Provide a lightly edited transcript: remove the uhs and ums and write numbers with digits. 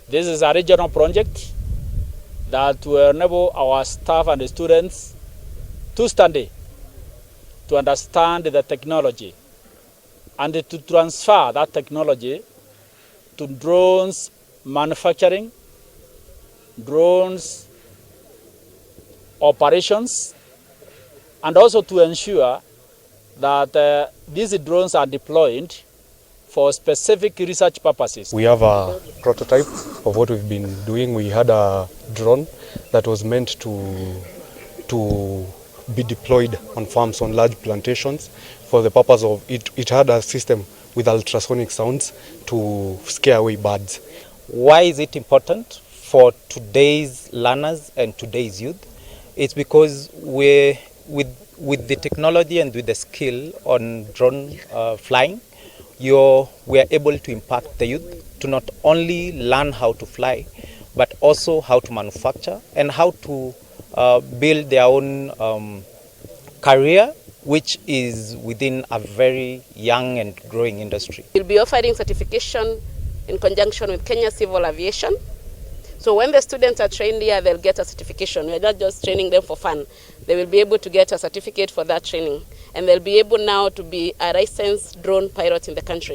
This is a regional project that will enable our staff and the students to study, to understand the technology, and to transfer that technology to drones manufacturing, drones operations, and also to ensure that these drones are deployed for specific research purposes. We have a prototype of what we've been doing. We had a drone that was meant to be deployed on farms, on large plantations, for the purpose of it had a system with ultrasonic sounds to scare away birds. Why is it important for today's learners and today's youth? It's because with the technology and with the skill on drone flying, we are able to impact the youth to not only learn how to fly, but also how to manufacture and how to build their own career, which is within a very young and growing industry. We'll be offering certification in conjunction with Kenya Civil Aviation. So when the students are trained here, they'll get a certification. We're not just training them for fun. They will be able to get a certificate for that training. And they'll be able now to be a licensed drone pilot in the country.